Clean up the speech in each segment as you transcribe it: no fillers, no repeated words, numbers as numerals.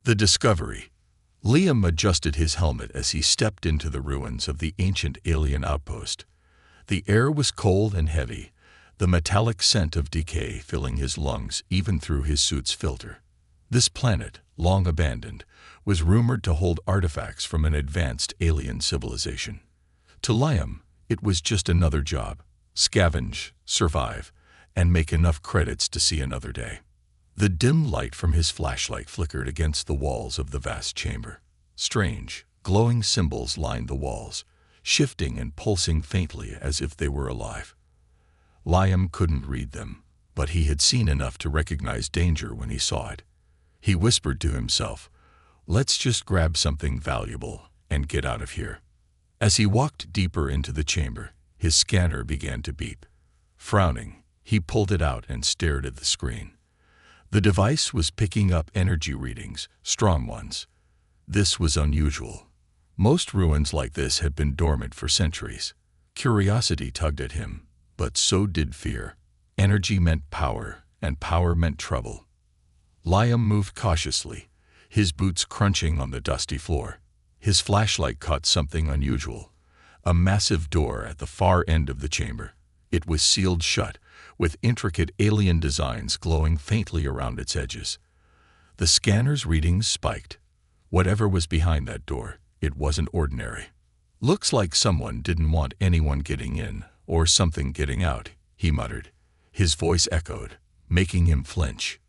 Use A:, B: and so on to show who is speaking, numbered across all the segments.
A: The discovery. Liam adjusted his helmet as he stepped into the ruins of the ancient alien outpost. The air was cold and heavy, the metallic scent of decay filling his lungs even through his suit's filter. This planet, long abandoned, was rumored to hold artifacts from an advanced alien civilization. To Liam, it was just another job: scavenge, survive, and make enough credits to see another day. The dim light from his flashlight flickered against the walls of the vast chamber. Strange, glowing symbols lined the walls, shifting and pulsing faintly as if they were alive. Liam couldn't read them, but he had seen enough to recognize danger when he saw it. He whispered to himself, "Let's just grab something valuable and get out of here." As he walked deeper into the chamber, his scanner began to beep. Frowning, he pulled it out and stared at the screen. The device was picking up energy readings, strong ones. This was unusual. Most ruins like this had been dormant for centuries. Curiosity tugged at him, but so did fear. Energy meant power, and power meant trouble. Liam moved cautiously, his boots crunching on the dusty floor. His flashlight caught something unusual: a massive door at the far end of the chamber. It was sealed shut, with intricate alien designs glowing faintly around its edges. The scanner's readings spiked. Whatever was behind that door, it wasn't ordinary. "Looks like someone didn't want anyone getting in, or something getting out," he muttered. His voice echoed, making him flinch.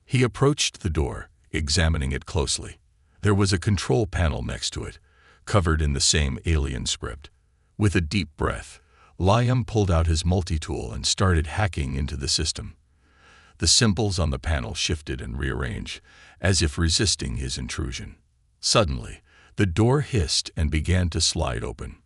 A: He approached the door, examining it closely. There was a control panel next to it, covered in the same alien script. With a deep breath, Liam pulled out his multi-tool and started hacking into the system. The symbols on the panel shifted and rearranged, as if resisting his intrusion. Suddenly, the door hissed and began to slide open.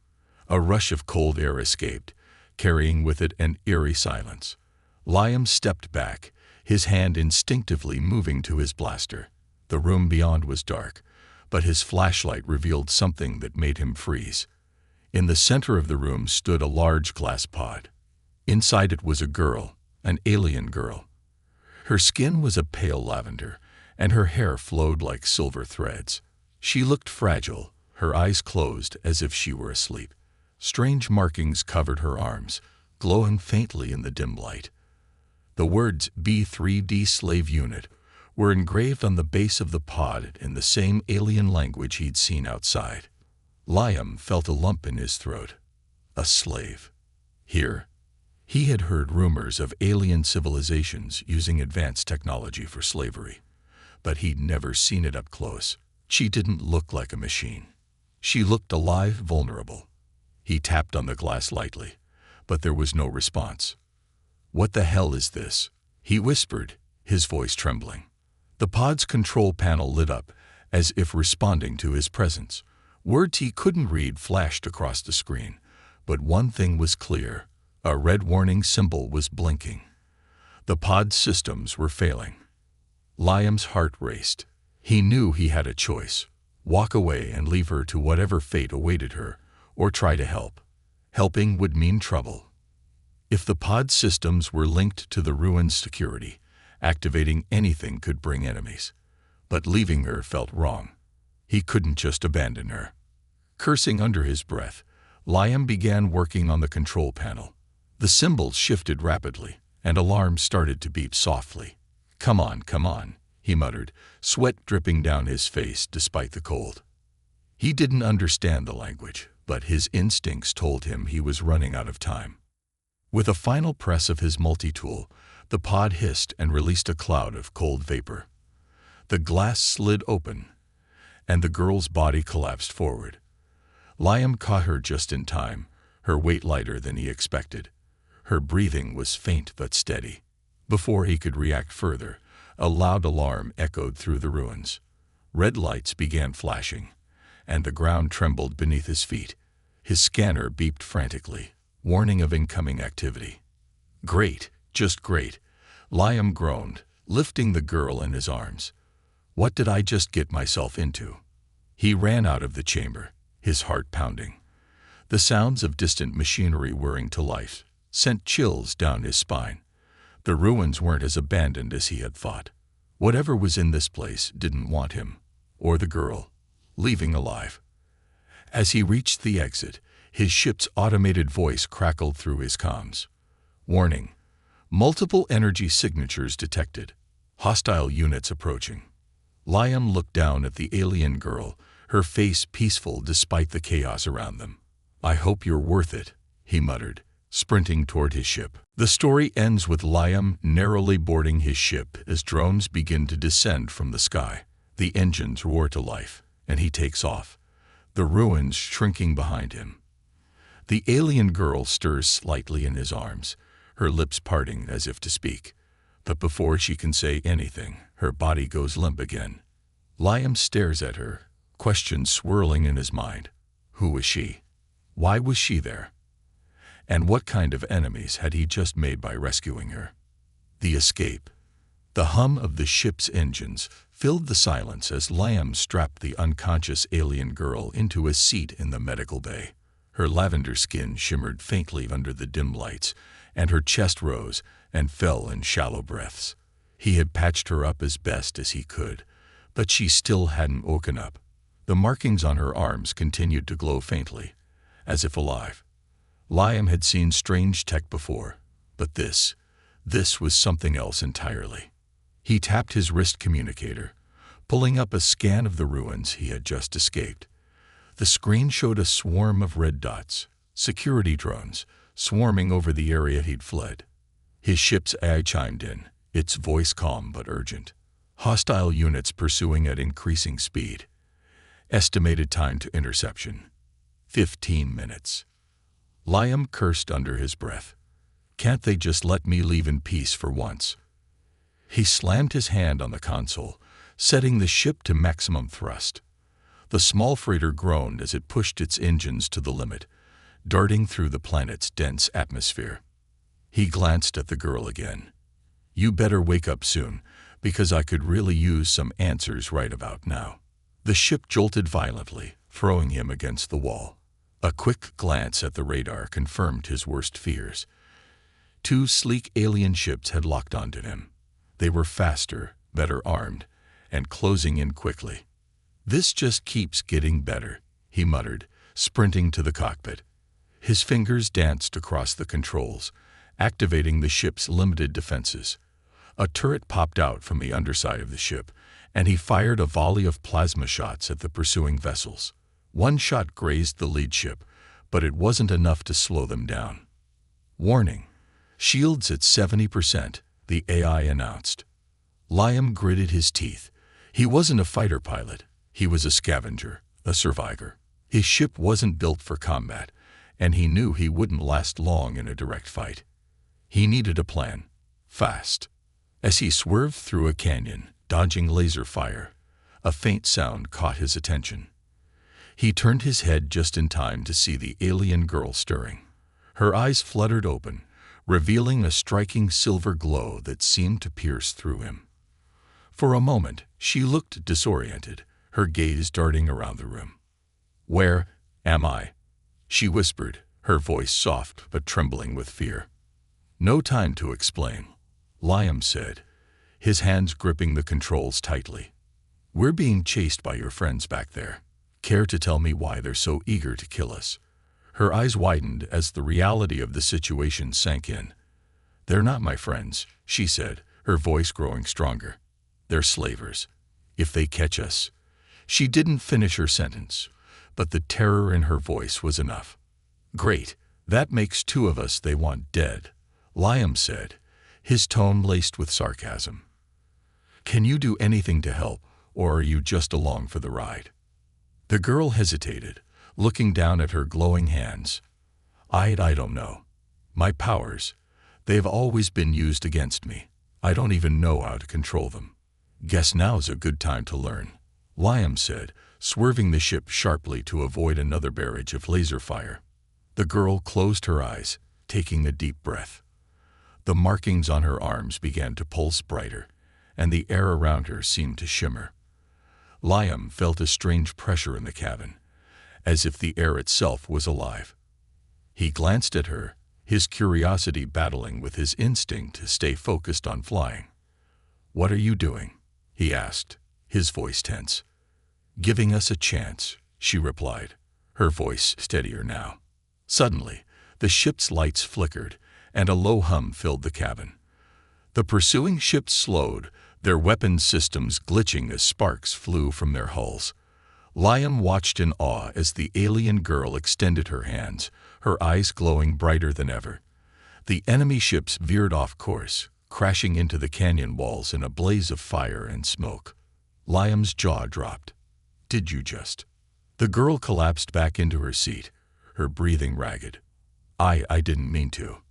A: A rush of cold air escaped, carrying with it an eerie silence. Liam stepped back, his hand instinctively moving to his blaster. The room beyond was dark, but his flashlight revealed something that made him freeze. In the center of the room stood a large glass pod. Inside it was a girl, an alien girl. Her skin was a pale lavender, and her hair flowed like silver threads. She looked fragile, her eyes closed as if she were asleep. Strange markings covered her arms, glowing faintly in the dim light. The words "BؐD Slave Unit" were engraved on the base of the pod in the same alien language he'd seen outside. Liam felt a lump in his throat. A slave. Here? He had heard rumors of alien civilizations using advanced technology for slavery, but he'd never seen it up close. She didn't look like a machine. She looked alive, vulnerable. He tapped on the glass lightly, but there was no response. "What the hell is this?" he whispered, his voice trembling. The pod's control panel lit up, as if responding to his presence. Words he couldn't read flashed across the screen, but one thing was clear: a red warning symbol was blinking. The pod's systems were failing. Liam's heart raced. He knew he had a choice: walk away and leave her to whatever fate awaited her, or try to help. Helping would mean trouble. If the pod systems were linked to the ruin's security, activating anything could bring enemies. But leaving her felt wrong. He couldn't just abandon her. Cursing under his breath, Liam began working on the control panel. The symbols shifted rapidly, and alarms started to beep softly. Come on," he muttered, sweat dripping down his face despite the cold. He didn't understand the language, but his instincts told him he was running out of time. With a final press of his multi-tool, the pod hissed and released a cloud of cold vapor. The glass slid open, and the girl's body collapsed forward. Liam caught her just in time, her weight lighter than he expected. Her breathing was faint but steady. Before he could react further, a loud alarm echoed through the ruins. Red lights began flashing, and the ground trembled beneath his feet. His scanner beeped frantically, warning of incoming activity. "Great, just great," Liam groaned, lifting the girl in his arms. What did I just get myself into? He ran out of the chamber, his heart pounding. The sounds of distant machinery whirring to life sent chills down his spine. The ruins weren't as abandoned as he had thought. Whatever was in this place didn't want him. or the girl, leaving alive. As he reached the exit, his ship's automated voice crackled through his comms. Warning. Multiple energy signatures detected. Hostile units approaching. Liam looked down at the alien girl, her face peaceful despite the chaos around them. I hope you're worth it, he muttered, sprinting toward his ship. The story ends with Liam narrowly boarding his ship as drones begin to descend from the sky. The engines roar to life, and he takes off, the ruins shrinking behind him. The alien girl stirs slightly in his arms, her lips parting as if to speak. But before she can say anything, her body goes limp again. Liam stares at her, questions swirling in his mind. Who was she? Why was she there? And what kind of enemies had he just made by rescuing her? The escape. The hum of the ship's engines filled the silence as Liam strapped the unconscious alien girl into a seat in the medical bay. Her lavender skin shimmered faintly under the dim lights, and her chest rose and fell in shallow breaths. He had patched her up as best as he could, but she still hadn't woken up. The markings on her arms continued to glow faintly, as if alive. Liam had seen strange tech before, but this was something else entirely. He tapped his wrist communicator, pulling up a scan of the ruins he had just escaped. The screen showed a swarm of red dots, security drones, swarming over the area he'd fled. His ship's AI chimed in, its voice calm but urgent. Hostile units pursuing at increasing speed. Estimated time to interception: 15 minutes. Liam cursed under his breath. Can't they just let me leave in peace for once? He slammed his hand on the console, setting the ship to maximum thrust. The small freighter groaned as it pushed its engines to the limit, darting through the planet's dense atmosphere. He glanced at the girl again. You better wake up soon, because I could really use some answers right about now. The ship jolted violently, throwing him against the wall. A quick glance at the radar confirmed his worst fears. 2 sleek alien ships had locked onto him. They were faster, better armed, and closing in quickly. This just keeps getting better, he muttered, sprinting to the cockpit. His fingers danced across the controls, activating the ship's limited defenses. A turret popped out from the underside of the ship, and he fired a volley of plasma shots at the pursuing vessels. One shot grazed the lead ship, but it wasn't enough to slow them down. Warning. Shields at 70%, the AI announced. Liam gritted his teeth. He wasn't a fighter pilot. He was a scavenger, a survivor. His ship wasn't built for combat, and he knew he wouldn't last long in a direct fight. He needed a plan. Fast. As he swerved through a canyon, dodging laser fire, a faint sound caught his attention. He turned his head just in time to see the alien girl stirring. Her eyes fluttered open, revealing a striking silver glow that seemed to pierce through him. For a moment, she looked disoriented, her gaze darting around the room. Where am I? She whispered, her voice soft but trembling with fear. No time to explain, Liam said, his hands gripping the controls tightly. We're being chased by your friends back there. Care to tell me why they're so eager to kill us? Her eyes widened as the reality of the situation sank in. They're not my friends, she said, her voice growing stronger. They're slavers. If they catch us. She didn't finish her sentence, but the terror in her voice was enough. Great, that makes 2 of us they want dead, Liam said, his tone laced with sarcasm. Can you do anything to help, or are you just along for the ride? The girl hesitated, looking down at her glowing hands. I don't know. My powers, they've always been used against me. I don't even know how to control them. Guess now's a good time to learn, Liam said, swerving the ship sharply to avoid another barrage of laser fire. The girl closed her eyes, taking a deep breath. The markings on her arms began to pulse brighter, and the air around her seemed to shimmer. Liam felt a strange pressure in the cabin, as if the air itself was alive. He glanced at her, his curiosity battling with his instinct to stay focused on flying. What are you doing? He asked, his voice tense. "Giving us a chance," she replied, her voice steadier now. Suddenly, the ship's lights flickered, and a low hum filled the cabin. The pursuing ships slowed, their weapons systems glitching as sparks flew from their hulls. Liam watched in awe as the alien girl extended her hands, her eyes glowing brighter than ever. The enemy ships veered off course, crashing into the canyon walls in a blaze of fire and smoke. Liam's jaw dropped. "Did you just?" The girl collapsed back into her seat, her breathing ragged. I didn't mean to.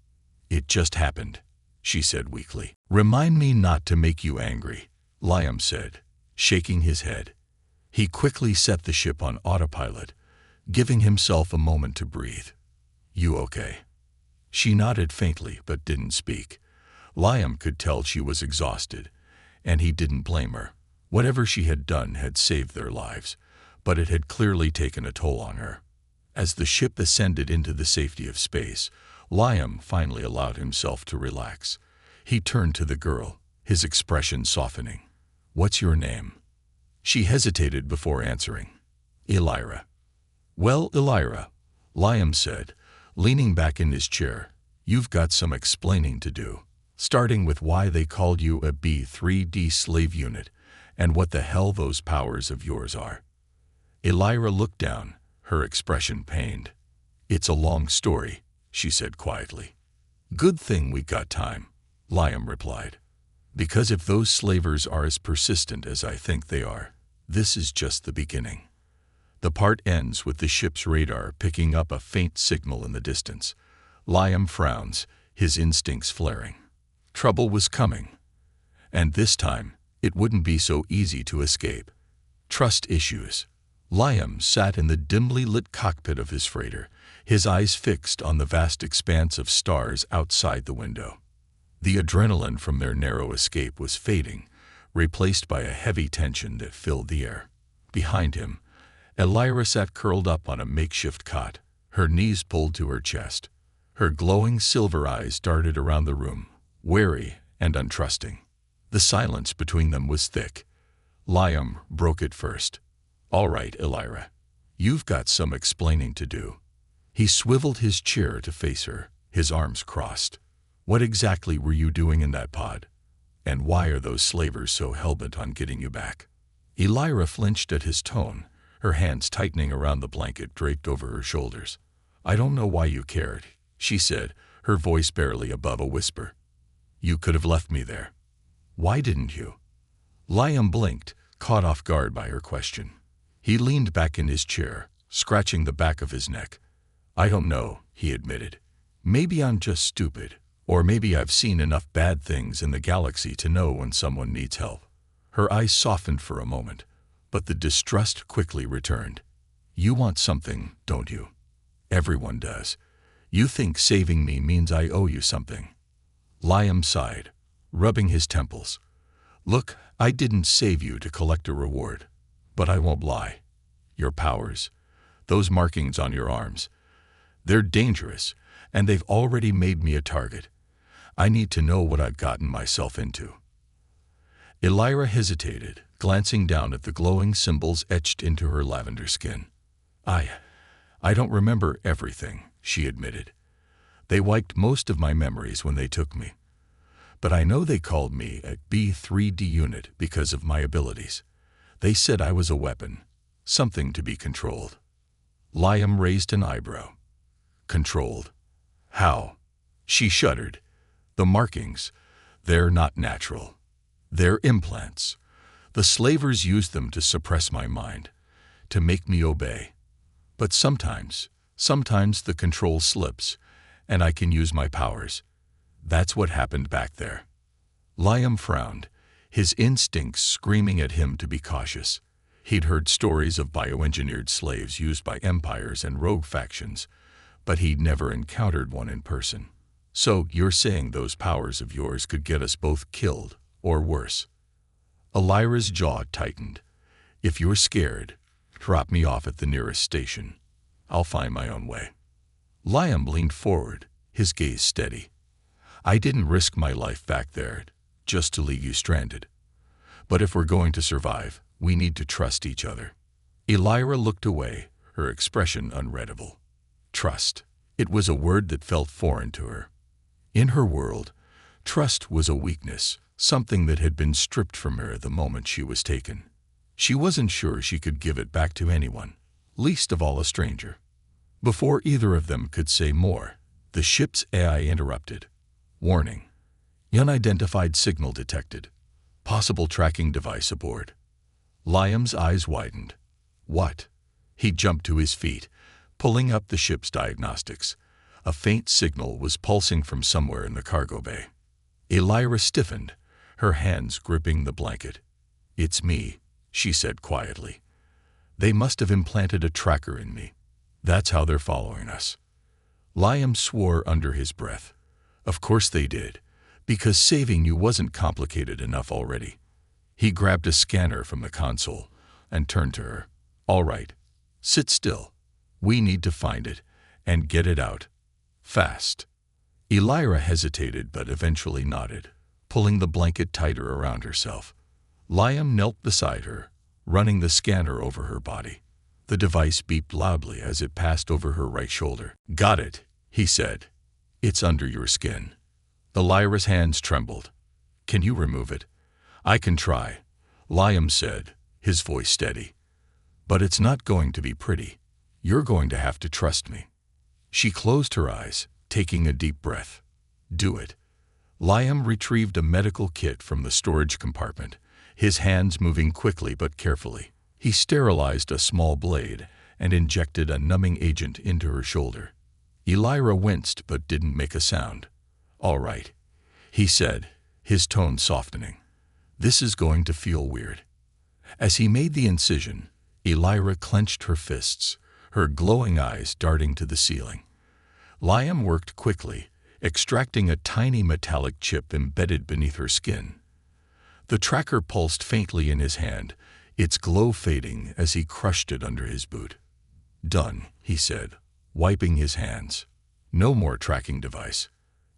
A: It just happened," she said weakly. "Remind me not to make you angry," Liam said, shaking his head. He quickly set the ship on autopilot, giving himself a moment to breathe. "You okay?" She nodded faintly but didn't speak. Liam could tell she was exhausted, and he didn't blame her. Whatever she had done had saved their lives, but it had clearly taken a toll on her. As the ship ascended into the safety of space, Liam finally allowed himself to relax. He turned to the girl, his expression softening. "What's your name?" She hesitated before answering. "Elira." "Well, Elira," Liam said, leaning back in his chair, "you've got some explaining to do, starting with why they called you a BŘD Slave unit and what the hell those powers of yours are." Elira looked down, her expression pained. "It's a long story," she said quietly. "Good thing we got time," Liam replied. "Because if those slavers are as persistent as I think they are, this is just the beginning." The part ends with the ship's radar picking up a faint signal in the distance. Liam frowns, his instincts flaring. Trouble was coming. And this time, it wouldn't be so easy to escape. Trust issues. Liam sat in the dimly lit cockpit of his freighter, his eyes fixed on the vast expanse of stars outside the window. The adrenaline from their narrow escape was fading, replaced by a heavy tension that filled the air. Behind him, Elira sat curled up on a makeshift cot, her knees pulled to her chest. Her glowing silver eyes darted around the room, wary and untrusting. The silence between them was thick. Liam broke it first. "All right, Elira. You've got some explaining to do." He swiveled his chair to face her, his arms crossed. "What exactly were you doing in that pod? And why are those slavers so hell-bent on getting you back?" Elira flinched at his tone, her hands tightening around the blanket draped over her shoulders. "I don't know why you cared," she said, her voice barely above a whisper. "You could have left me there." "Why didn't you?" Liam blinked, caught off guard by her question. He leaned back in his chair, scratching the back of his neck. "I don't know," he admitted. "Maybe I'm just stupid, or maybe I've seen enough bad things in the galaxy to know when someone needs help." Her eyes softened for a moment, but the distrust quickly returned. "You want something, don't you? Everyone does. You think saving me means I owe you something." Liam sighed, rubbing his temples. "Look, I didn't save you to collect a reward. But I won't lie. Your powers, those markings on your arms, they're dangerous, and they've already made me a target. I need to know what I've gotten myself into." Elira hesitated, glancing down at the glowing symbols etched into her lavender skin. I don't remember everything," she admitted. "They wiped most of my memories when they took me. But I know they called me a BŁD unit because of my abilities. They said I was a weapon, something to be controlled." Liam raised an eyebrow. "Controlled? How?" She shuddered. "The markings, they're not natural. They're implants. The slavers used them to suppress my mind, to make me obey. But sometimes the control slips, and I can use my powers. That's what happened back there." Liam frowned, his instincts screaming at him to be cautious. He'd heard stories of bioengineered slaves used by empires and rogue factions, but he'd never encountered one in person. "So you're saying those powers of yours could get us both killed, or worse?" Elira's jaw tightened. "If you're scared, drop me off at the nearest station. I'll find my own way." Liam leaned forward, his gaze steady. "I didn't risk my life back there just to leave you stranded. But if we're going to survive, we need to trust each other. Elira looked away, her expression unreadable. Trust. It was a word that felt foreign to her. In her world, trust was a weakness, something that had been stripped from her the moment she was taken. She wasn't sure she could give it back to anyone, least of all a stranger. Before either of them could say more, the ship's AI interrupted. Warning. Unidentified signal detected. Possible tracking device aboard. Liam's eyes widened. What? He jumped to his feet, pulling up the ship's diagnostics. A faint signal was pulsing from somewhere in the cargo bay. Elira stiffened, her hands gripping the blanket. It's me, she said quietly. They must have implanted a tracker in me. That's how they're following us. Liam swore under his breath. Of course they did, because saving you wasn't complicated enough already. He grabbed a scanner from the console and turned to her. All right, sit still. We need to find it and get it out. Fast. Elira hesitated but eventually nodded, pulling the blanket tighter around herself. Liam knelt beside her, running the scanner over her body. The device beeped loudly as it passed over her right shoulder. Got it, he said. It's under your skin. Elira's hands trembled. Can you remove it? I can try, Liam said, his voice steady. But it's not going to be pretty. You're going to have to trust me. She closed her eyes, taking a deep breath. Do it. Liam retrieved a medical kit from the storage compartment, his hands moving quickly but carefully. He sterilized a small blade and injected a numbing agent into her shoulder. Elira winced but didn't make a sound. All right, he said, his tone softening. This is going to feel weird. As he made the incision, Elira clenched her fists, her glowing eyes darting to the ceiling. Liam worked quickly, extracting a tiny metallic chip embedded beneath her skin. The tracker pulsed faintly in his hand, its glow fading as he crushed it under his boot. Done, he said, wiping his hands. No more tracking device.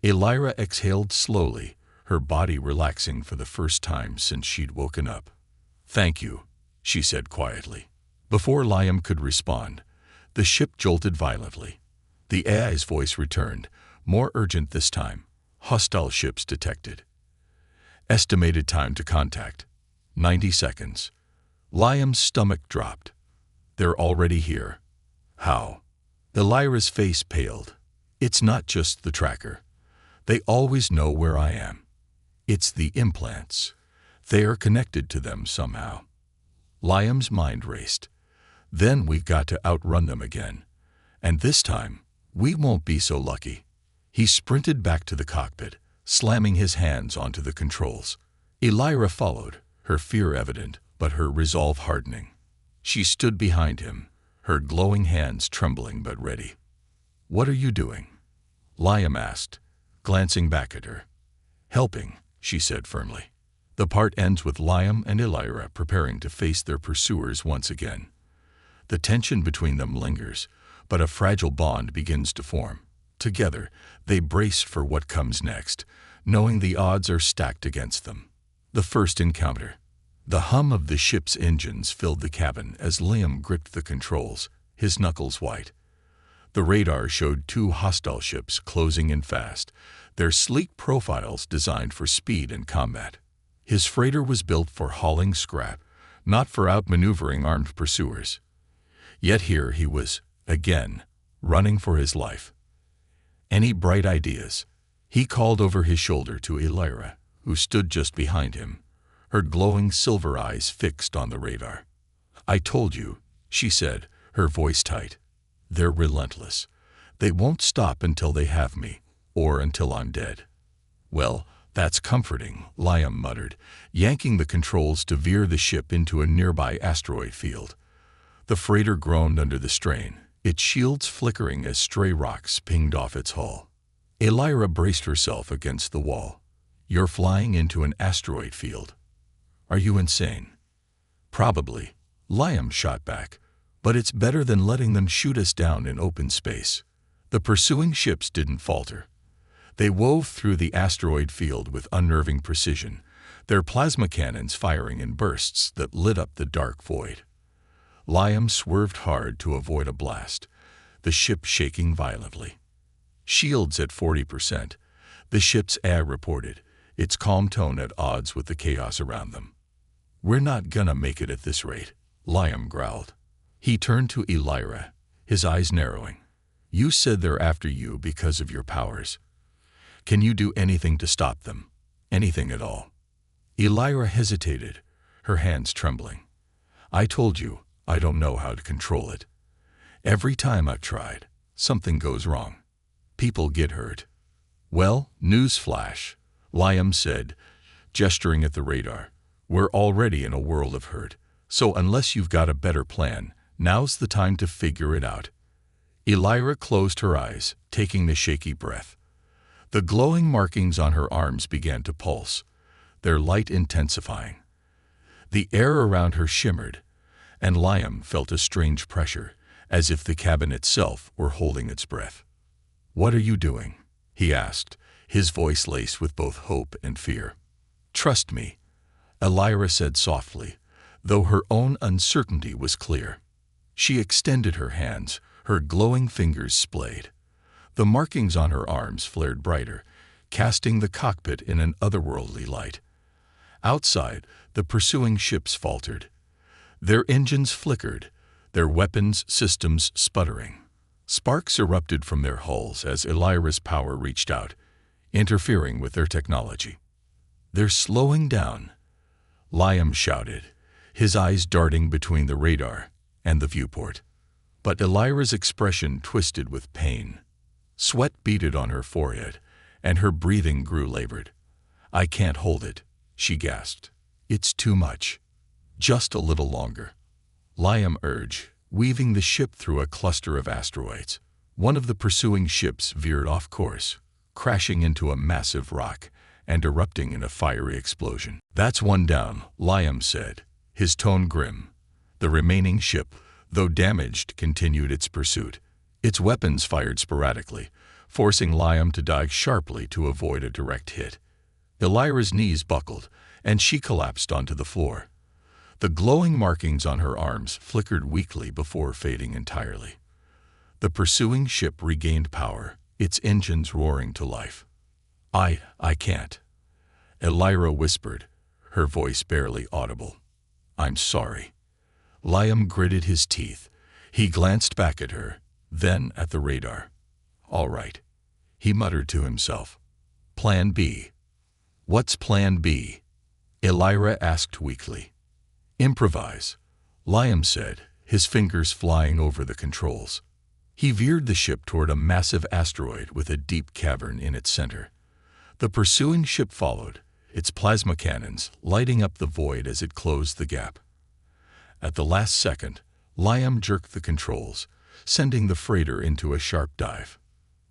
A: Elira exhaled slowly, her body relaxing for the first time since she'd woken up. Thank you, she said quietly. Before Liam could respond, the ship jolted violently. The AI's voice returned, more urgent this time. Hostile ships detected. Estimated time to contact. 90 seconds. Liam's stomach dropped. They're already here. How? Elira's face paled. It's not just the tracker. They always know where I am. It's the implants. They are connected to them somehow. Liam's mind raced. Then we've got to outrun them again. And this time, we won't be so lucky. He sprinted back to the cockpit, slamming his hands onto the controls. Elira followed, her fear evident, but her resolve hardening. She stood behind him, her glowing hands trembling but ready. What are you doing? Liam asked, glancing back at her. Helping, she said firmly. The part ends with Liam and Elira preparing to face their pursuers once again. The tension between them lingers, but a fragile bond begins to form. Together, they brace for what comes next, knowing the odds are stacked against them. The first encounter. The hum of the ship's engines filled the cabin as Liam gripped the controls, his knuckles white. The radar showed two hostile ships closing in fast, their sleek profiles designed for speed and combat. His freighter was built for hauling scrap, not for outmaneuvering armed pursuers. Yet here he was, again, running for his life. Any bright ideas? He called over his shoulder to Elira, who stood just behind him, her glowing silver eyes fixed on the radar. I told you, she said, her voice tight. They're relentless. They won't stop until they have me, or until I'm dead. Well, that's comforting, Liam muttered, yanking the controls to veer the ship into a nearby asteroid field. The freighter groaned under the strain, its shields flickering as stray rocks pinged off its hull. Elira braced herself against the wall. You're flying into an asteroid field. Are you insane? Probably, Liam shot back, but it's better than letting them shoot us down in open space. The pursuing ships didn't falter. They wove through the asteroid field with unnerving precision, their plasma cannons firing in bursts that lit up the dark void. Liam swerved hard to avoid a blast, the ship shaking violently. "Shields at 40%, the ship's air reported, its calm tone at odds with the chaos around them. "We're not gonna make it at this rate," Liam growled. He turned to Elira, his eyes narrowing. "You said they're after you because of your powers. Can you do anything to stop them? Anything at all?" Elira hesitated, her hands trembling. "I told you, I don't know how to control it. Every time I've tried, something goes wrong. People get hurt." "Well, newsflash," Liam said, gesturing at the radar. "We're already in a world of hurt, so unless you've got a better plan, now's the time to figure it out." Elira closed her eyes, taking a shaky breath. The glowing markings on her arms began to pulse, their light intensifying. The air around her shimmered, and Liam felt a strange pressure, as if the cabin itself were holding its breath. "What are you doing?" he asked, his voice laced with both hope and fear. "Trust me," Elira said softly, though her own uncertainty was clear. She extended her hands, her glowing fingers splayed. The markings on her arms flared brighter, casting the cockpit in an otherworldly light. Outside, the pursuing ships faltered. Their engines flickered, their weapons systems sputtering. Sparks erupted from their hulls as Elira's power reached out, interfering with their technology. "They're slowing down," Liam shouted, his eyes darting between the radar and the viewport. But Elira's expression twisted with pain. Sweat beaded on her forehead, and her breathing grew labored. "I can't hold it," she gasped. "It's too much." "Just a little longer," Liam urged, weaving the ship through a cluster of asteroids. One of the pursuing ships veered off course, crashing into a massive rock and erupting in a fiery explosion. "That's one down," Liam said, his tone grim. The remaining ship, though damaged, continued its pursuit. Its weapons fired sporadically, forcing Liam to dive sharply to avoid a direct hit. Elira's knees buckled, and she collapsed onto the floor. The glowing markings on her arms flickered weakly before fading entirely. The pursuing ship regained power, its engines roaring to life. I can't," Elira whispered, her voice barely audible. "I'm sorry." Liam gritted his teeth. He glanced back at her, then at the radar. "All right," he muttered to himself. "Plan B." "What's Plan B?" Elira asked weakly. "Improvise," Liam said, his fingers flying over the controls. He veered the ship toward a massive asteroid with a deep cavern in its center. The pursuing ship followed, its plasma cannons lighting up the void as it closed the gap. At the last second, Liam jerked the controls, sending the freighter into a sharp dive.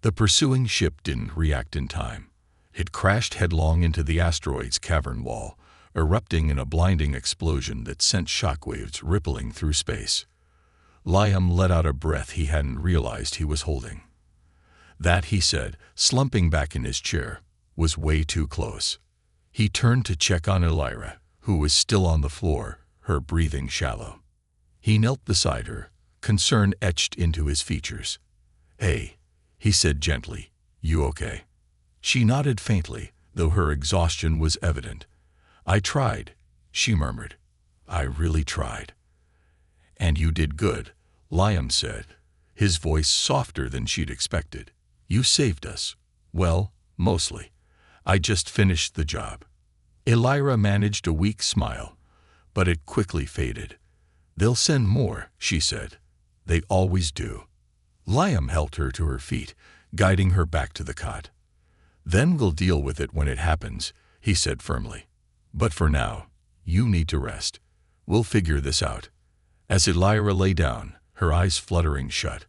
A: The pursuing ship didn't react in time. It crashed headlong into the asteroid's cavern wall, erupting in a blinding explosion that sent shockwaves rippling through space. Liam let out a breath he hadn't realized he was holding. That, he said, slumping back in his chair, was way too close. He turned to check on Elira, who was still on the floor, her breathing shallow. He knelt beside her, concern etched into his features. "Hey," he said gently, "you okay?" She nodded faintly, though her exhaustion was evident. "I tried," she murmured. "I really tried." "And you did good," Liam said, his voice softer than she'd expected. "You saved us. Well, mostly. I just finished the job." Elira managed a weak smile, but it quickly faded. "They'll send more," she said. "They always do." Liam helped her to her feet, guiding her back to the cot. "Then we'll deal with it when it happens," he said firmly. "But for now, you need to rest. We'll figure this out." As Elira lay down, her eyes fluttering shut,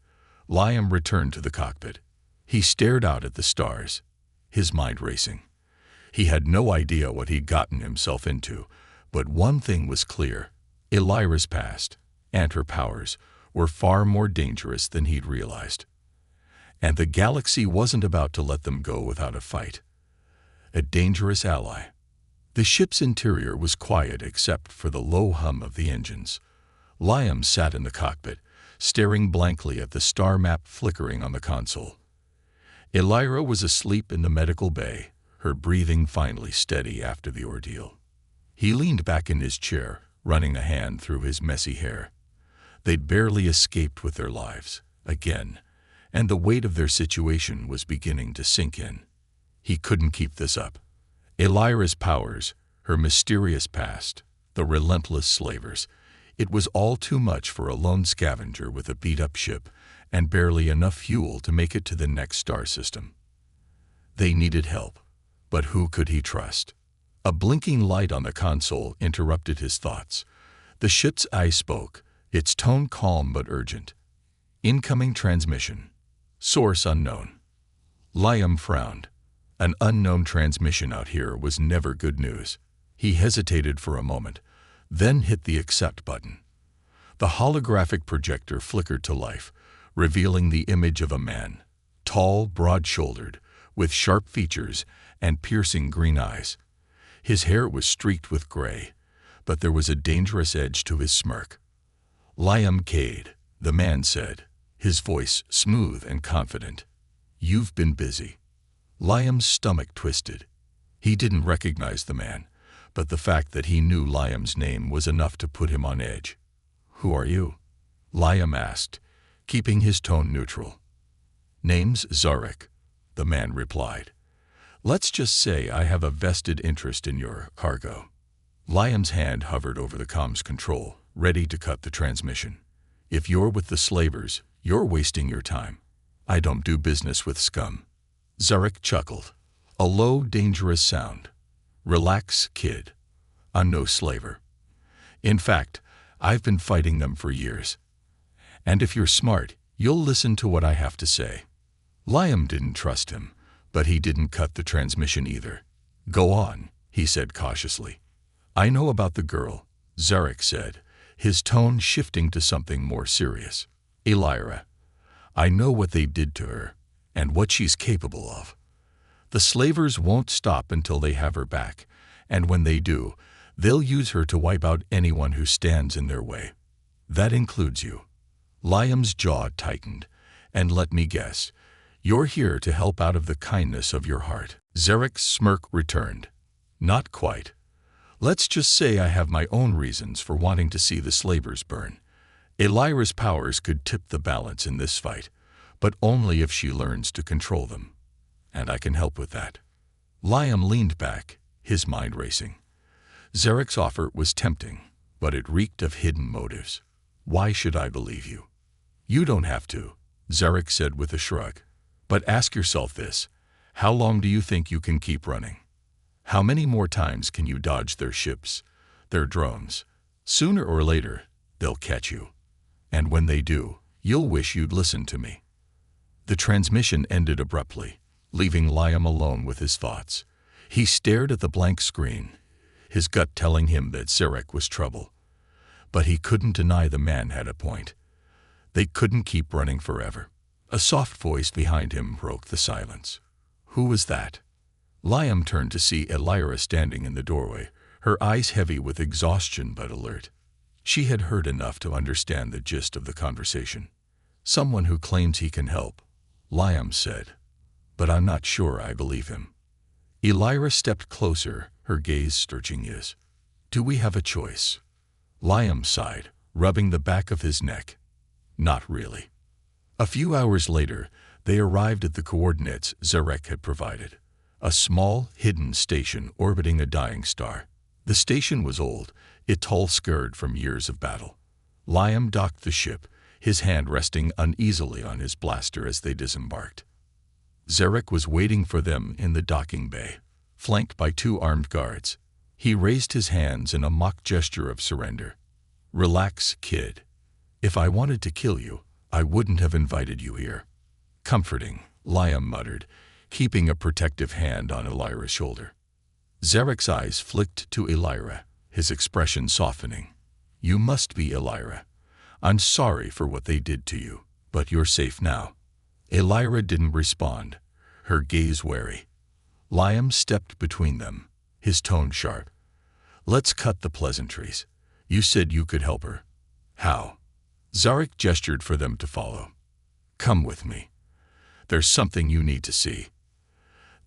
A: Liam returned to the cockpit. He stared out at the stars, his mind racing. He had no idea what he'd gotten himself into, but one thing was clear. Elira's past, and her powers, were far more dangerous than he'd realized. And the galaxy wasn't about to let them go without a fight. A dangerous ally. The ship's interior was quiet except for the low hum of the engines. Liam sat in the cockpit, staring blankly at the star map flickering on the console. Elira was asleep in the medical bay, her breathing finally steady after the ordeal. He leaned back in his chair, running a hand through his messy hair. They'd barely escaped with their lives, again, and the weight of their situation was beginning to sink in. He couldn't keep this up. Elira's powers, her mysterious past, the relentless slavers, it was all too much for a lone scavenger with a beat-up ship and barely enough fuel to make it to the next star system. They needed help, but who could he trust? A blinking light on the console interrupted his thoughts. The ship's eye spoke, its tone calm but urgent. Incoming transmission. Source unknown. Liam frowned. An unknown transmission out here was never good news. He hesitated for a moment, then hit the accept button. The holographic projector flickered to life, revealing the image of a man, tall, broad-shouldered, with sharp features and piercing green eyes. His hair was streaked with gray, but there was a dangerous edge to his smirk. Liam Cade, the man said, his voice smooth and confident. You've been busy. Liam's stomach twisted. He didn't recognize the man, but the fact that he knew Liam's name was enough to put him on edge. Who are you? Liam asked, keeping his tone neutral. Name's Zarek, the man replied. Let's just say I have a vested interest in your cargo. Liam's hand hovered over the comms control, ready to cut the transmission. If you're with the slavers, you're wasting your time. I don't do business with scum. Zarek chuckled. A low, dangerous sound. Relax, kid. I'm no slaver. In fact, I've been fighting them for years. And if you're smart, you'll listen to what I have to say. Liam didn't trust him, but he didn't cut the transmission either. Go on, he said cautiously. I know about the girl, Zarek said, his tone shifting to something more serious. Elira. I know what they did to her, and what she's capable of. The slavers won't stop until they have her back, and when they do, they'll use her to wipe out anyone who stands in their way. That includes you. Liam's jaw tightened. And let me guess, you're here to help out of the kindness of your heart. Zarek's smirk returned. Not quite. Let's just say I have my own reasons for wanting to see the slavers burn. Elira's powers could tip the balance in this fight, but only if she learns to control them. And I can help with that. Liam leaned back, his mind racing. Zarek's offer was tempting, but it reeked of hidden motives. Why should I believe you? You don't have to, Zarek said with a shrug. But ask yourself this, how long do you think you can keep running? How many more times can you dodge their ships, their drones? Sooner or later, they'll catch you. And when they do, you'll wish you'd listened to me. The transmission ended abruptly, leaving Liam alone with his thoughts. He stared at the blank screen, his gut telling him that Zarek was trouble. But he couldn't deny the man had a point. They couldn't keep running forever. A soft voice behind him broke the silence. Who was that? Liam turned to see Elira standing in the doorway, her eyes heavy with exhaustion but alert. She had heard enough to understand the gist of the conversation. Someone who claims he can help, Liam said. But I'm not sure I believe him. Elira stepped closer, her gaze searching his. Do we have a choice? Liam sighed, rubbing the back of his neck. Not really. A few hours later, they arrived at the coordinates Zarek had provided. A small, hidden station orbiting a dying star. The station was old, its hull scarred from years of battle. Liam docked the ship, his hand resting uneasily on his blaster as they disembarked. Zarek was waiting for them in the docking bay, flanked by 2 armed guards. He raised his hands in a mock gesture of surrender. Relax, kid. If I wanted to kill you, I wouldn't have invited you here. Comforting, Liam muttered, keeping a protective hand on Elira's shoulder. Zarek's eyes flicked to Elira, his expression softening. You must be Elira. I'm sorry for what they did to you, but you're safe now. Elira didn't respond, her gaze wary. Liam stepped between them, his tone sharp. Let's cut the pleasantries. You said you could help her. How? Zarek gestured for them to follow. Come with me. There's something you need to see.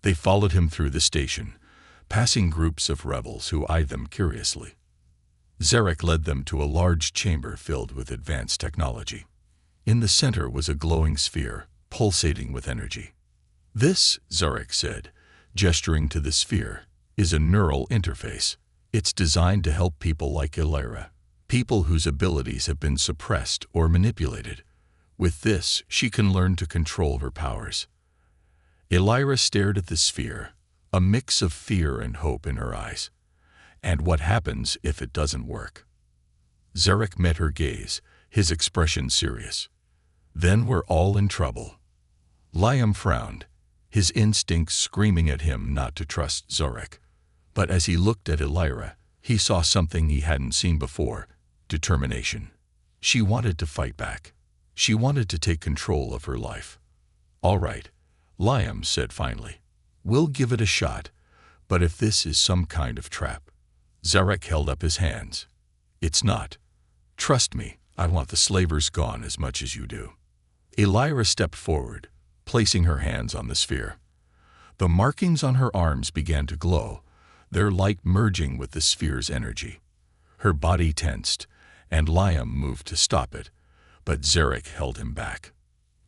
A: They followed him through the station, passing groups of rebels who eyed them curiously. Zarek led them to a large chamber filled with advanced technology. In the center was a glowing sphere, pulsating with energy. This, Zarek said, gesturing to the sphere, is a neural interface. It's designed to help people like Elira, people whose abilities have been suppressed or manipulated. With this, she can learn to control her powers. Elira stared at the sphere, a mix of fear and hope in her eyes. And what happens if it doesn't work? Zarek met her gaze, his expression serious. Then we're all in trouble. Liam frowned, his instincts screaming at him not to trust Zarek. But as he looked at Elira, he saw something he hadn't seen before: determination. She wanted to fight back. She wanted to take control of her life. All right, Liam said finally. We'll give it a shot, but if this is some kind of trap. Zarek held up his hands. It's not. Trust me, I want the slavers gone as much as you do. Elira stepped forward, placing her hands on the sphere. The markings on her arms began to glow, their light merging with the sphere's energy. Her body tensed, and Liam moved to stop it, but Zarek held him back.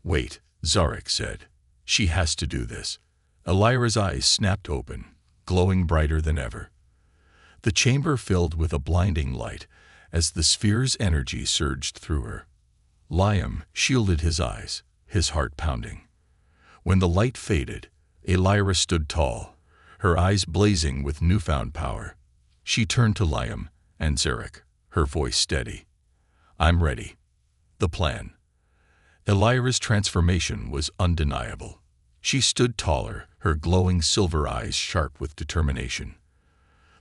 A: Wait, Zarek said. She has to do this. Elira's eyes snapped open, glowing brighter than ever. The chamber filled with a blinding light as the sphere's energy surged through her. Liam shielded his eyes, his heart pounding. When the light faded, Elira stood tall, her eyes blazing with newfound power. She turned to Liam and Zarek, her voice steady. I'm ready. The plan. Elira's transformation was undeniable. She stood taller, her glowing silver eyes sharp with determination.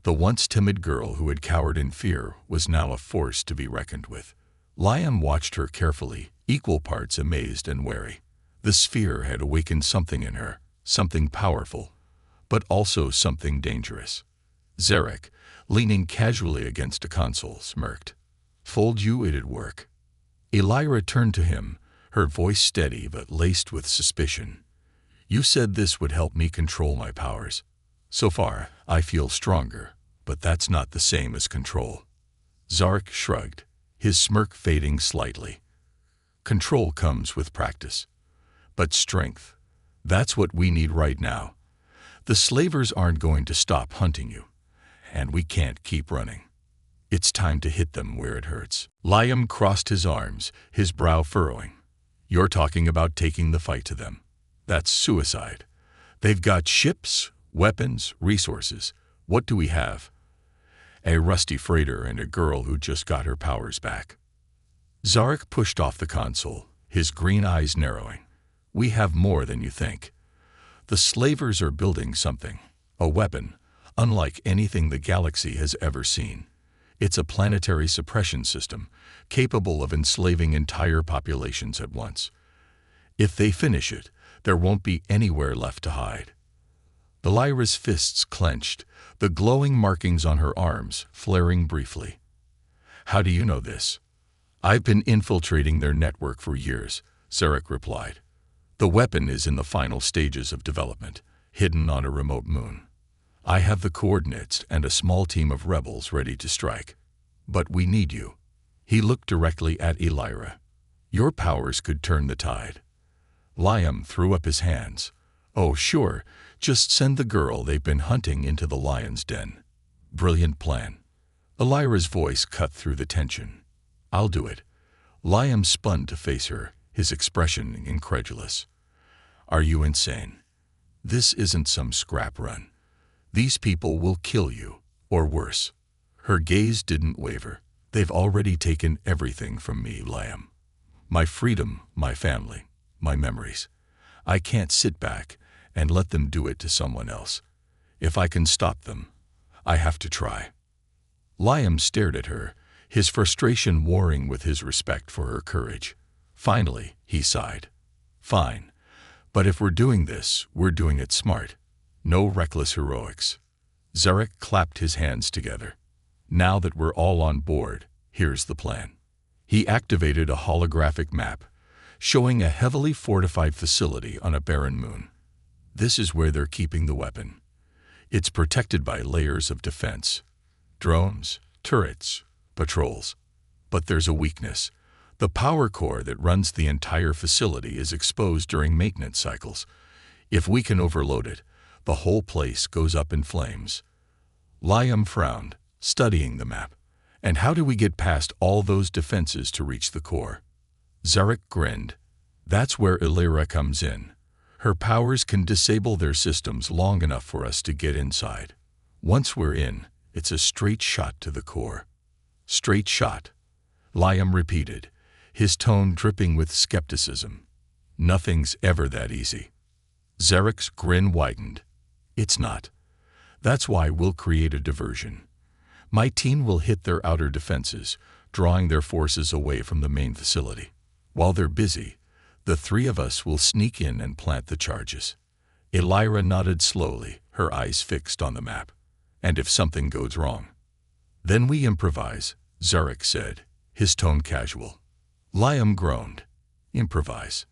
A: The once timid girl who had cowered in fear was now a force to be reckoned with. Liam watched her carefully, equal parts amazed and wary. The sphere had awakened something in her, something powerful, but also something dangerous. Zarek, leaning casually against a console, smirked. Fold you, it'd work. Elira turned to him, her voice steady but laced with suspicion. You said this would help me control my powers. So far, I feel stronger, but that's not the same as control. Zarek shrugged, his smirk fading slightly. Control comes with practice. But strength, that's what we need right now. The slavers aren't going to stop hunting you, and we can't keep running. It's time to hit them where it hurts. Liam crossed his arms, his brow furrowing. You're talking about taking the fight to them. That's suicide. They've got ships, weapons, resources. What do we have? A rusty freighter and a girl who just got her powers back. Zarek pushed off the console, his green eyes narrowing. We have more than you think. The slavers are building something, a weapon, unlike anything the galaxy has ever seen. It's a planetary suppression system, capable of enslaving entire populations at once. If they finish it, there won't be anywhere left to hide. Elira's fists clenched, the glowing markings on her arms flaring briefly. How do you know this? I've been infiltrating their network for years, Zarek replied. The weapon is in the final stages of development, hidden on a remote moon. I have the coordinates and a small team of rebels ready to strike. But we need you. He looked directly at Elira. Your powers could turn the tide. Liam threw up his hands. Oh, sure, just send the girl they've been hunting into the lion's den. Brilliant plan. Elira's voice cut through the tension. I'll do it. Liam spun to face her, his expression incredulous. Are you insane? This isn't some scrap run. These people will kill you, or worse. Her gaze didn't waver. They've already taken everything from me, Liam. My freedom, my family, my memories. I can't sit back and let them do it to someone else. If I can stop them, I have to try. Liam stared at her, his frustration warring with his respect for her courage. Finally, he sighed. Fine. But if we're doing this, we're doing it smart. No reckless heroics. Zarek clapped his hands together. Now that we're all on board, here's the plan. He activated a holographic map, showing a heavily fortified facility on a barren moon. This is where they're keeping the weapon. It's protected by layers of defense. Drones, turrets, patrols. But there's a weakness. The power core that runs the entire facility is exposed during maintenance cycles. If we can overload it, the whole place goes up in flames. Liam frowned, studying the map. And how do we get past all those defenses to reach the core? Zarek grinned. That's where Illyra comes in. Her powers can disable their systems long enough for us to get inside. Once we're in, it's a straight shot to the core. Straight shot, Liam repeated, his tone dripping with skepticism. Nothing's ever that easy. Zarek's grin widened. It's not. That's why we'll create a diversion. My team will hit their outer defenses, drawing their forces away from the main facility. While they're busy, the three of us will sneak in and plant the charges. Illyra nodded slowly, her eyes fixed on the map. And if something goes wrong, then we improvise, Zarek said, his tone casual. Liam groaned. Improvise.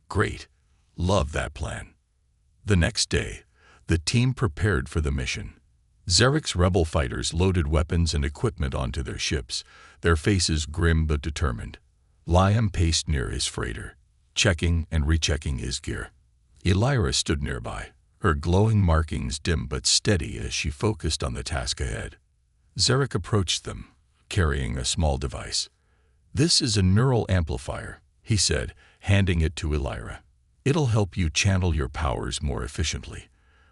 A: Great. Love that plan. The next day, the team prepared for the mission. Zarek's rebel fighters loaded weapons and equipment onto their ships, their faces grim but determined. Liam paced near his freighter, checking and rechecking his gear. Illyra stood nearby, her glowing markings dim but steady as she focused on the task ahead. Zarek approached them, carrying a small device. This is a neural amplifier, he said, handing it to Illyra. It'll help you channel your powers more efficiently.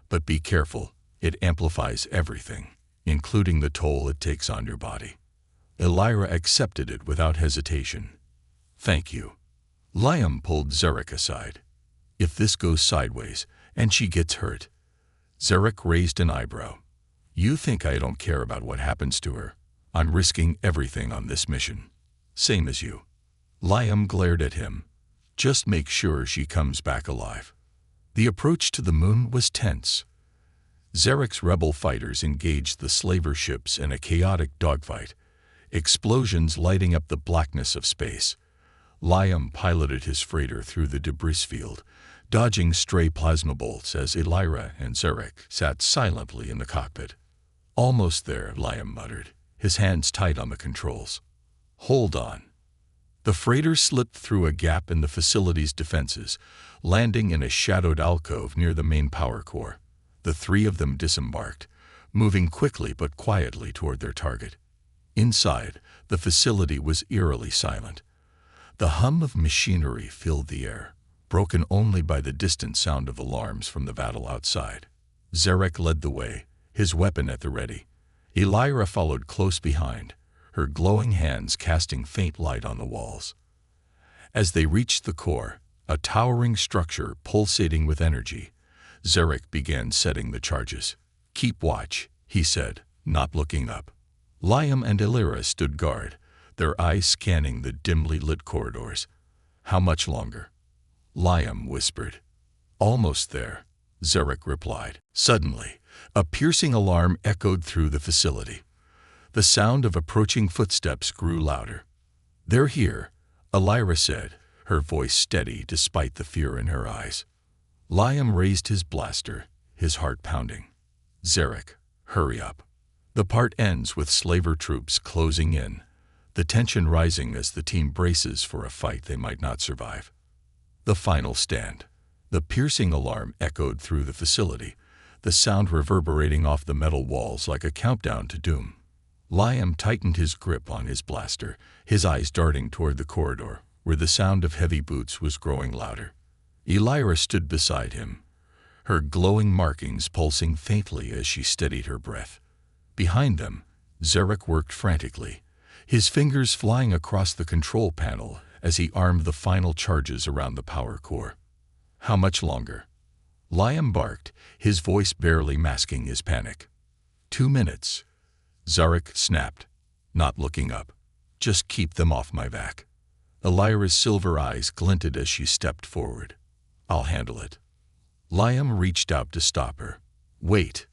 A: But be careful, it amplifies everything, including the toll it takes on your body. Illyra accepted it without hesitation. Thank you. Liam pulled Zarek aside. If this goes sideways, and she gets hurt. Zarek raised an eyebrow. You think I don't care about what happens to her? I'm risking everything on this mission. Same as you. Liam glared at him. Just make sure she comes back alive. The approach to the moon was tense. Zarek's rebel fighters engaged the slaver ships in a chaotic dogfight, explosions lighting up the blackness of space. Liam piloted his freighter through the debris field, dodging stray plasma bolts as Illyra and Zarek sat silently in the cockpit. Almost there, Liam muttered, his hands tight on the controls. Hold on. The freighter slipped through a gap in the facility's defenses, landing in a shadowed alcove near the main power core. The three of them disembarked, moving quickly but quietly toward their target. Inside, the facility was eerily silent. The hum of machinery filled the air, broken only by the distant sound of alarms from the battle outside. Zarek led the way, his weapon at the ready. Illyra followed close behind, her glowing hands casting faint light on the walls. As they reached the core, a towering structure pulsating with energy, Zarek began setting the charges. Keep watch, he said, not looking up. Liam and Illyra stood guard, their eyes scanning the dimly lit corridors. How much longer? Liam whispered. Almost there, Zarek replied. Suddenly, a piercing alarm echoed through the facility. The sound of approaching footsteps grew louder. They're here, Illyra said, her voice steady despite the fear in her eyes. Liam raised his blaster, his heart pounding. Zarek, hurry up. The part ends with slaver troops closing in, the tension rising as the team braces for a fight they might not survive. The final stand. The piercing alarm echoed through the facility, the sound reverberating off the metal walls like a countdown to doom. Liam tightened his grip on his blaster, his eyes darting toward the corridor, where the sound of heavy boots was growing louder. Illyra stood beside him, her glowing markings pulsing faintly as she steadied her breath. Behind them, Zarek worked frantically, his fingers flying across the control panel as he armed the final charges around the power core. How much longer? Liam barked, his voice barely masking his panic. 2 minutes. Zarek snapped, not looking up. Just keep them off my back. Illyra's silver eyes glinted as she stepped forward. I'll handle it. Liam reached out to stop her. Wait.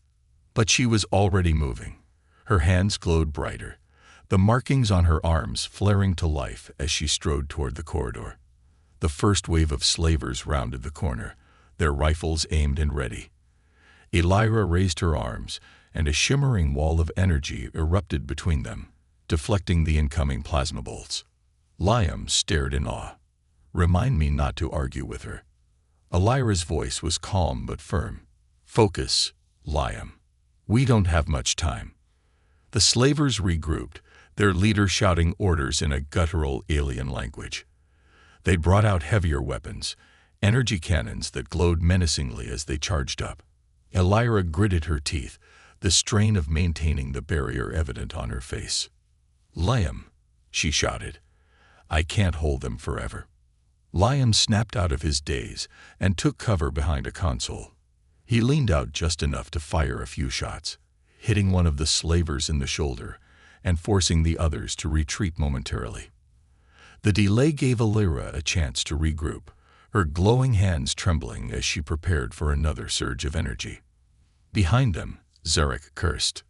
A: But she was already moving. Her hands glowed brighter, the markings on her arms flaring to life as she strode toward the corridor. The first wave of slavers rounded the corner, their rifles aimed and ready. Elira raised her arms, and a shimmering wall of energy erupted between them, deflecting the incoming plasma bolts. Liam stared in awe. "Remind me not to argue with her." Elira's voice was calm but firm. "Focus, Liam. We don't have much time." The slavers regrouped, their leader shouting orders in a guttural alien language. They brought out heavier weapons, energy cannons that glowed menacingly as they charged up. Elira gritted her teeth, the strain of maintaining the barrier evident on her face. "Liam," she shouted, "I can't hold them forever." Liam snapped out of his daze and took cover behind a console. He leaned out just enough to fire a few shots, hitting one of the slavers in the shoulder and forcing the others to retreat momentarily. The delay gave Elira a chance to regroup, her glowing hands trembling as she prepared for another surge of energy. Behind them, Zarek cursed.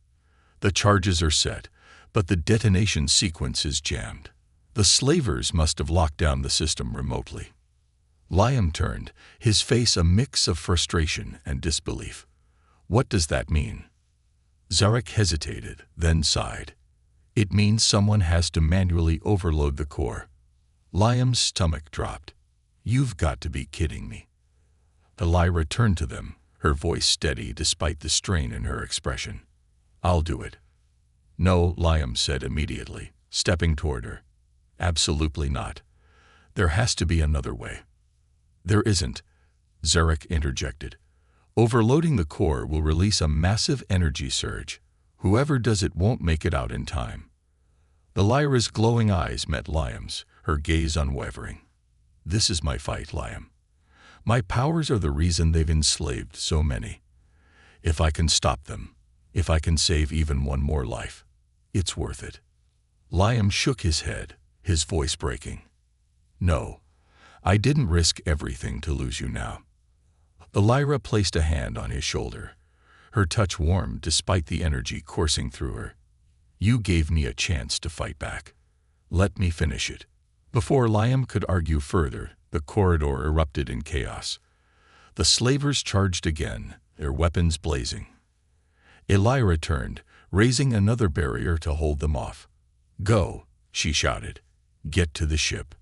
A: "The charges are set, but the detonation sequence is jammed. The slavers must have locked down the system remotely." Liam turned, his face a mix of frustration and disbelief. "What does that mean?" Zarek hesitated, then sighed. "It means someone has to manually overload the core." Liam's stomach dropped. "You've got to be kidding me." Elira turned to them, her voice steady despite the strain in her expression. "I'll do it." "No," Liam said immediately, stepping toward her. "Absolutely not. There has to be another way." "There isn't," Zarek interjected. "Overloading the core will release a massive energy surge. Whoever does it won't make it out in time." Elira's glowing eyes met Liam's, her gaze unwavering. "This is my fight, Liam. My powers are the reason they've enslaved so many. If I can stop them, if I can save even one more life, it's worth it." Liam shook his head, his voice breaking. "No, I didn't risk everything to lose you now." Elira placed a hand on his shoulder. Her touch warmed despite the energy coursing through her. "You gave me a chance to fight back. Let me finish it." Before Liam could argue further, the corridor erupted in chaos. The slavers charged again, their weapons blazing. Elira turned, raising another barrier to hold them off. "Go," she shouted. "Get to the ship.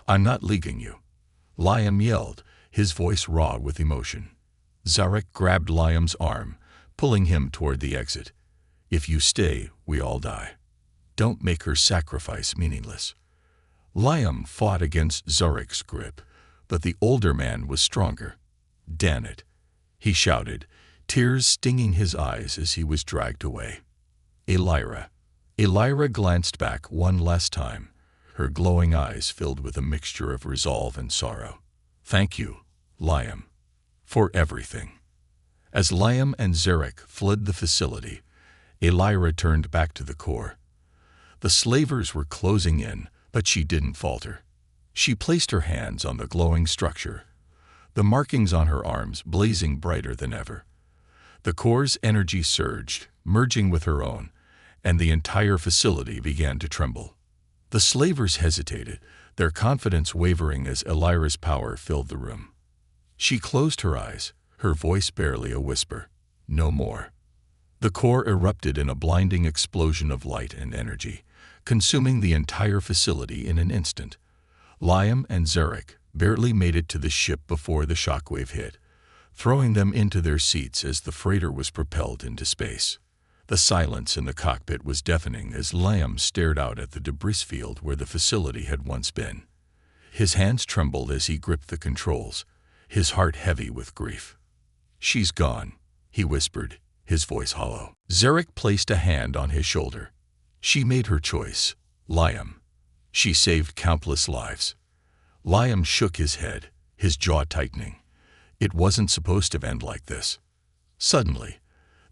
A: I'm not leaving you." Liam yelled, his voice raw with emotion. Zarek grabbed Liam's arm, pulling him toward the exit. "If you stay, we all die. Don't make her sacrifice meaningless." Liam fought against Zarek's grip, but the older man was stronger. "Damn it," he shouted, tears stinging his eyes as he was dragged away. Elira. Elira glanced back one last time, her glowing eyes filled with a mixture of resolve and sorrow. "Thank you, Liam, for everything." As Liam and Zarek fled the facility, Elira turned back to the core. The slavers were closing in, but she didn't falter. She placed her hands on the glowing structure, the markings on her arms blazing brighter than ever. The core's energy surged, merging with her own, and the entire facility began to tremble. The slavers hesitated, their confidence wavering as Elira's power filled the room. She closed her eyes, her voice barely a whisper. "No more." The core erupted in a blinding explosion of light and energy, consuming the entire facility in an instant. Liam and Zarek barely made it to the ship before the shockwave hit, throwing them into their seats as the freighter was propelled into space. The silence in the cockpit was deafening as Liam stared out at the debris field where the facility had once been. His hands trembled as he gripped the controls, his heart heavy with grief. "She's gone," he whispered, his voice hollow. Zarek placed a hand on his shoulder. "She made her choice, Liam. She saved countless lives." Liam shook his head, his jaw tightening. It wasn't supposed to end like this. Suddenly,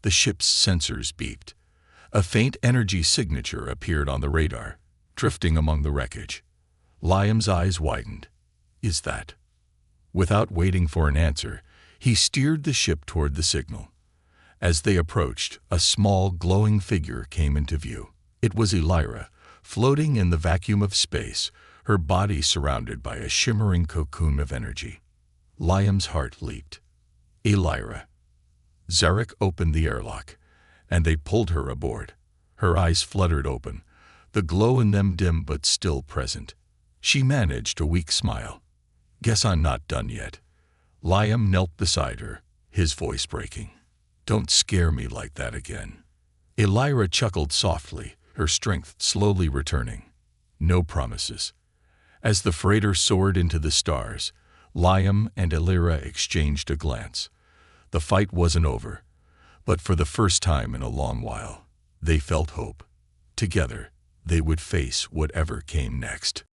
A: the ship's sensors beeped. A faint energy signature appeared on the radar, drifting among the wreckage. Liam's eyes widened. "Is that?" Without waiting for an answer, he steered the ship toward the signal. As they approached, a small, glowing figure came into view. It was Elira, floating in the vacuum of space, her body surrounded by a shimmering cocoon of energy. Liam's heart leaped. Elira. Zarek opened the airlock, and they pulled her aboard. Her eyes fluttered open, the glow in them dim but still present. She managed a weak smile. "Guess I'm not done yet." Liam knelt beside her, his voice breaking. "Don't scare me like that again." Elira chuckled softly, her strength slowly returning. No promises. As the freighter soared into the stars, Liam and Elira exchanged a glance. The fight wasn't over, but for the first time in a long while, they felt hope. Together, they would face whatever came next.